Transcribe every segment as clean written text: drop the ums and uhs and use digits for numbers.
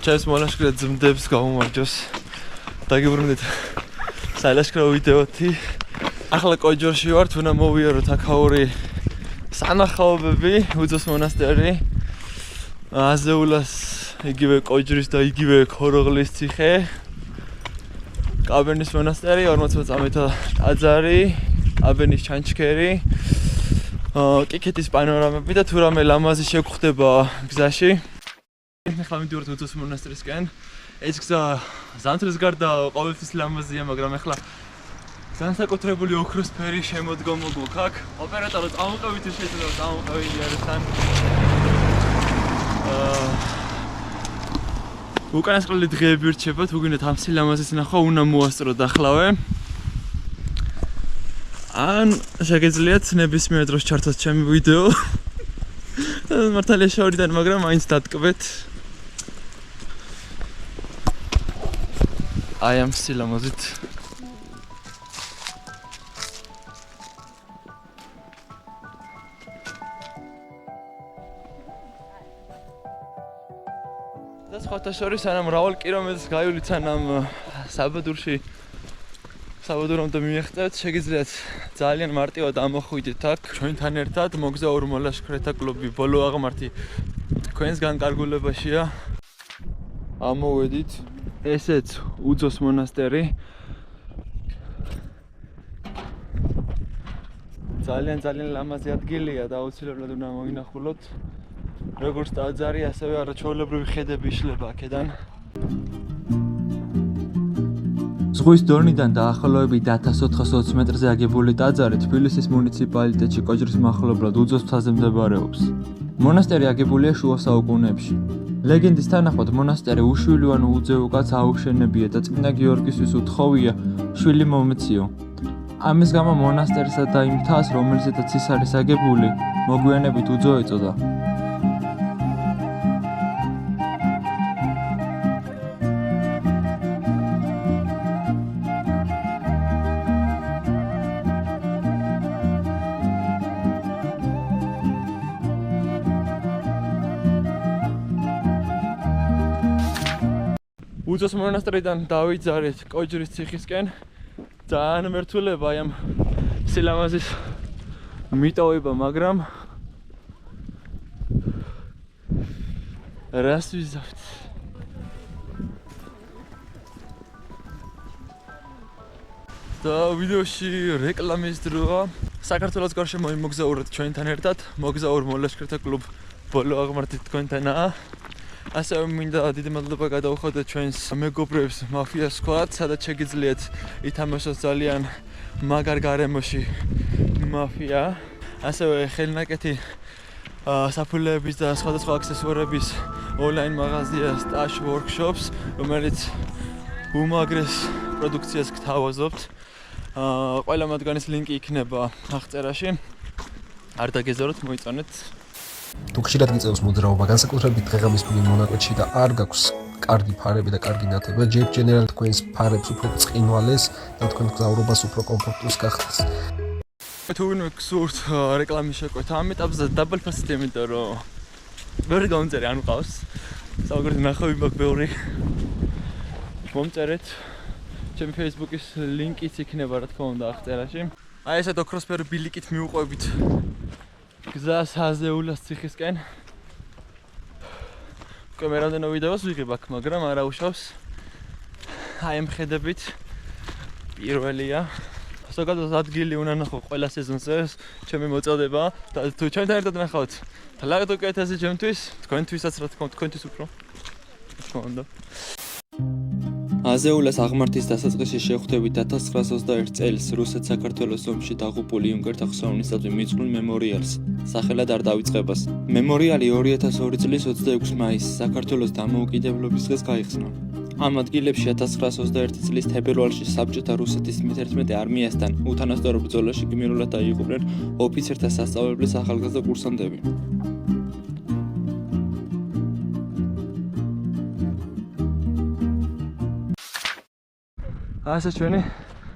ჩემს მონაშკრე ძმდებს გამომარჯოს. დაგიბრუნდით საილაშქრო ვიდეოთი. ახლა კოჯორში ვართ, უნდა მოვიაროთ აქაური სანახაობები, უძოს მონასტერი. აზეულას იგივე კოჯრის და იგივე ქოროღლის ციხე. კაბენის მონასტერი, 40 წამეთა ტაძარი, კაბენის ჩანჩქერი. კიკეთის პანორამები და თუ რამე ლამაზი შეგხვდება გზაში. ახლა მივიდივართ უძოს მონასტრისკენ. ეს გზა ზამთრის გარდა ყოველთვის ლამაზია, მაგრამ ახლა განსაკუთრებული ოქროსფერი შემოდგომა გვაქვს აქ. ოპერატორო წამოყევით შეიძლება წამოყევილი არის თან. უკანასკნელი დღეები რჩება, თუ გინდათ ამ სილამაზეს ნახვა, უნდა მოასწროთ ახლავე. ან შეგეძლიათ ნებისმიერ დროს ჩართოთ ჩემი ვიდეო. მართალია შორიდან, მაგრამ მაინც დატკბეთ. აი ამ სილამაზით. და სხვათა შორის არა მრავალ კილომეტრს გაივლით სანამ საბადურამდე მიაღწევთ, შეგიძლიათ ძალიან მარტივად ამოხვიდეთ აქ. ჩვენთან ერთად მოგზაურ მოლაშქრეთა კლუბი ბოლო აღმართი თქვენსგან კარგულებაშია. ამოვედით. ესეც უძოს მონასტერი. ძალიან ლამაზი ადგილია და აუცილებლად უნდა მოინახულოთ. როგორც ტაძარი, ასევე არაჩვეულებრივი ხედები იშლება აქედან. ზღვის დონიდან დაახლოებით 1420 მეტრზე აგებული ტაძარი თბილისის მუნიციპალიტეტში კოჯრის მახლობლად უძოს მთაზე მდებარეობს. მონასტერი აგებულია შუა საუკუნეებში. ლეგენდის თანახმად მონასტერი უშვილოვან უძევო კაცს აუშენებია და წმინდა გიორგისთვის უთხოვია შვილი მომეციო. ამის გამო მონასტერსა და იმ მთას, რომელზედაც ის არის აგებული, მოგვიანებით უძო ეწოდა. უძოს მონასტრიდან დავიძარეთ კოჯრის ციხისკენ. ძალიან მერტულება აი ამ სილამაზის მიტოვება, მაგრამ რას ვიზავთ? და ვიდეოში რეკლამის დროა. საქართველოს გარშემო მოგზაურობთ ჩვენთან ერთად. მოგზაურ მოლაშქრეთა კლუბ ბოლო აღმართით თქვენთანაა. ასევე მინდა დიდი მადლობა გადავხადოთ ჩვენს მეგობრებს მაფია სკვად, სადაც შეგიძლიათ ითამაშოთ ძალიან მაგარ გარემოში მაფია. ასევე ხელნაკეთი საფულეების და სხვადასხვა აქსესუარების ონლაინ მაღაზია Stash Workshops, რომელიც უმაგრეს პროდუქციას გთავაზობთ. ყველა მათგანის ლინკი იქნება აღწერაში. არ დაგეზაროთ, მოიწონეთ. თუ ხშირად გიწევს მოძრაობა, განსაკუთრებით დღეღამისმიერ მონაკვეთში და არ გაქვს კარგი ფარები და კარგი ნათება, ჯერ ჯენერალ თქვენს ფარებს უფრო ბრწყინვალეს და თქვენ გზავრობას უფრო კომფორტულს გახდეს. თუ ვინმე გსურთ რეკლამის შეკვეთა ამ ეტაპზე დაბალ ფასით, იმიტომ რომ ბევრი გამომწერი არ მყავს. საუბრობთ ნახავი მაქვს ბევრი. მომწერეთ. ჩემი Facebook-ის ლინკიც იქნება, რა თქმა უნდა, აღწერაში. აი ესეთ ოქროსფერ ბილიკით მიუყვებით გზას აზეულას ციხისკენ. უკვე მე რამდენო ვიდეოს ვიღებ აქ, მაგრამ არ აუშავს. აი ამ ხედებით პირველია. ზოგადად ადგილი უნდა ნახო ყველა სეზონზე, ჩემი მოწოდება და თუ ჩვენთან ერთად ნახავთ, თლაგად უკეთესი ჩემთვის, თქვენთვისაც რა თქმა უნდა, თქვენთვის უფრო. რა თქმა უნდა. აზეულას აღმართის დასაწყისში შეხვდებით 1921 წელს რუსეთ-საქართველოს ომში დაღუპული იუნკერთა ხსოვნისადმი მიძღვნილ მემორიალს, სახელად არ დავიწყებას. მემორიალი 2002 წლის 26 მაისს საქართველოს დამოუკიდებლობის დღეს გაიხსნა. ამ ადგილებში 1921 წლის თებერვალში საბჭოთა რუსეთის მე-11 არმიასთან უთანასწორო ბრძოლაში გმირულად დაიღუპნენ ოფიცერთა სასწავლებლის ახალგაზრდა კურსანტები. ასე ჩვენი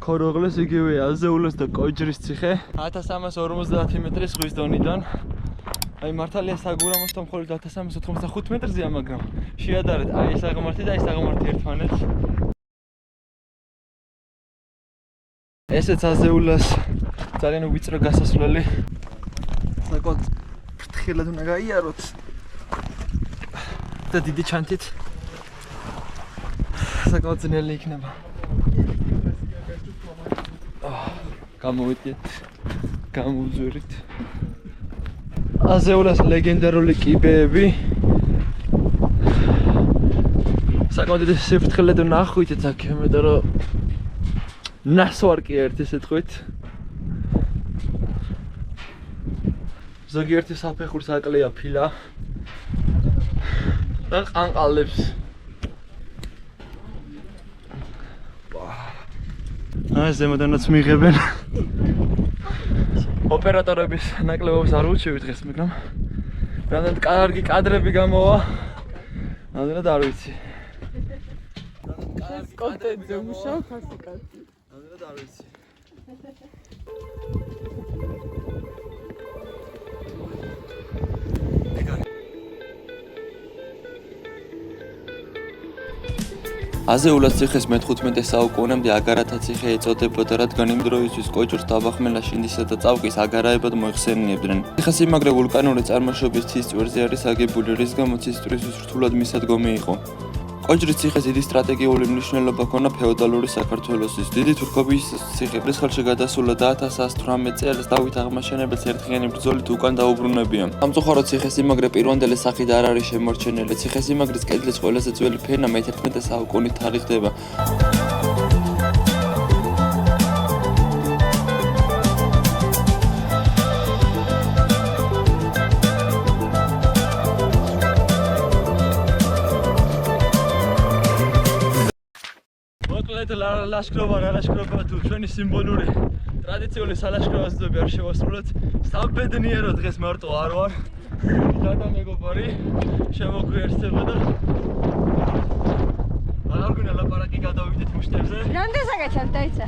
ქოროღლის იგივე აზეულოს და კოჯრის ციხე 1350 მეტრის ზღვის დონიდან. აი მართალია საგურამოსთან მხოლოდ 1395 მეტრზეა, მაგრამ შეადარეთ აი ეს აღმართი და ეს აღმართი ერთმანეთს. ესეც აზეულას ძალიან ვიწრო გასასვლელი. საკოთ ფრთხილად უნდა გაიაროთ. და დიდი ჩანთით საკოთ ძნელი იქნება. გამოვიდეთ, გამოვძვირით. აზეულას ლეგენდარული კიბეები. საკმაოდ სიფრთხილედ ნახვით აქ, იმიტომ რომ ნასვარკი ერთ ისე თქვით. ზოგიერთი საფეხურს აკლია ფილა. და ყანყალებს. აი ზემოდანაც მიიღებენ. ოპერატორების ნაკლებობს არ უჩვევი დღეს, მაგრამ რამდენად კარგი კადრები გამოვა. ამდენად არ ვიცი. კონტენტზე მუშაობ ასე კაცი. ამდენად არ ვიცი. აზეულას ციხეს მე-15 საუკუნემდე აგარათა ციხე ეწოდებოდა, რადგან იმ დროისთვის კოჭორს დაბახმელა შინდისა და წავკის აგარაებად მოიხსენიებდნენ. ციხესიმაგრე ვულკანური წარმოშობის მთის წვერზე არის აგებული, რის გამოც ის ტურისტის რთულად მისადგომი იყო. კოჭრის ციხეს დიდი სტრატეგიული მნიშვნელობა ჰქონდა ფეოდალური საქართველოსთვის. დიდი თურქობის ციხე-ბრის ხელში გადასულა და 1118 წელს დავით აღმაშენებელს ერთიანი ბრძოლით უკან დაუბრუნებია. სამწუხაროდ ციხესიმაგრე პირვანდელი სახით არ არის შემორჩენილი. ციხესიმაგრის კედლის ყველაზე ძველი ფენა მე-11 საუკუნით თარიღდება. ლაშქრობა რა ლაშქრობა თუ ჩვენი სიმბოლური ტრადიციული სალაშქრო ასწლები არ შევასრულოთ. საბედნიერო დღეს მარტო არ ვარ. დედა მეგობარი შემოგვიერთდება და აღარ გვინდა ლაპარაკი გადავიდეთ მუშტებზე. რამდენ საკეთებ დაიცა?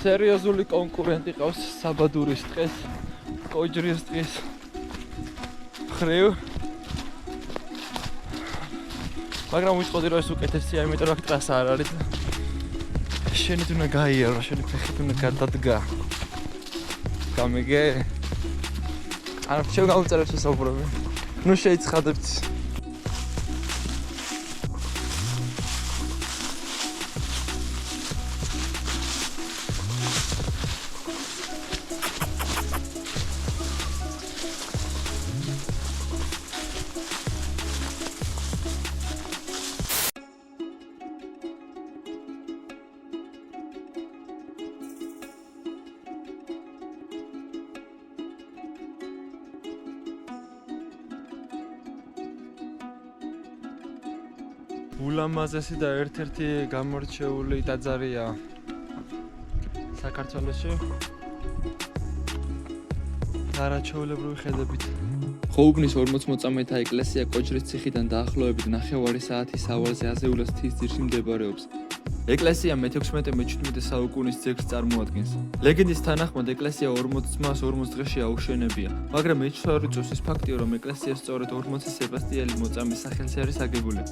სერიოზული კონკურენტი ყავს საბადურის ტყეს, კოჯრის ტყის ხრივ. მაგრამ ვიტყოდი რომ ეს უკეთესია, იმიტომ რომ აქ ტრასა არ არის. შენით უნდა გაიარო, შენი ფეხით უნდა გადადგა. გამიგე? არ შევ გავუწერებ შესაუბრები. ნუ შეიცხადებთ. ულამაზესი და ერთ-ერთი გამორჩეული ტაძარია საქართველოში. არაჩვეულებრივი ხედებით. ხოუბნის 40 მოწამეთა ეკლესია კოჭრის ციხიდან დაახლოებით 9 საათის სავალზე აზეულას მთის ძირში მდებარეობს. ეკლესია მე-16-მე-17 საუკუნის ძეგლს წარმოადგენს. ლეგენდის თანახმად ეკლესია 40 ძმას 40 დღეში აუშენებია, მაგრამ მეჩვარი წუთს ის ფაქტია, რომ ეკლესია სწორედ 40 სებასტიელი მოწამის სახელზე არის აგებული.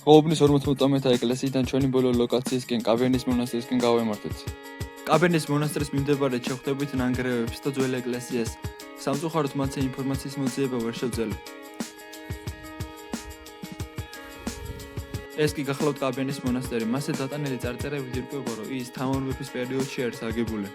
ხოუბნის 40 მოწამეთა ეკლესიიდან ჩვენი ბოლო ლოკაციისკენ კაბერნის მონასტრისკენ გავემართეთ. კაბერნის მონასტრის მიმდებარედ შევხვდებით ნანგრევებს და ძველ ეკლესიას. სამწუხაროდ მათზე ინფორმაციის მოძიება ვერ შევძელე. ეს კი გახლავთ კაბენის მონასტერი. მასზე დატანილი წარწერებით ირკვევა, რომ ის თამარ მეფის პერიოდში არის აგებული.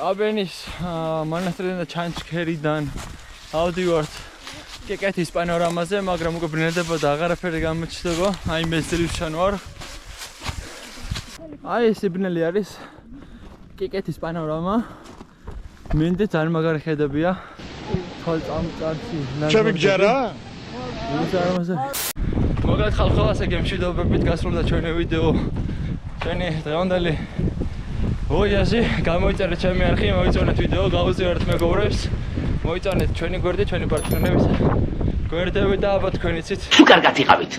კაბენის მონასტრიდან და ჩანჩქერიდან ავდივართ კეკეთის პანორამაზე, მაგრამ უკვე ბრინდება და აღარაფერი გამოჩნდება. აი მე ძილის ჩან ვარ. აი ეს იბნელი არის კეკეთის პანორამა. მინდა ძალიან მაგარი ხედებია. თვალწამწარში. ჩემი გჯერა? მოგეთ ხალხო, ასე გემშვიდობებით გასრულდა ჩვენი ვიდეო. ჩვენი დღევანდელი ვოიაჟი, გამოიწერეთ ჩემი არხი, მოიწონეთ ვიდეო, გავუწევართ მეგობრებს. მოიწონეთ ჩვენი გვერდი, ჩვენი პარტნიორების გვერდები და ალბათ თქვენ იცით. თუ კარგად იყავით.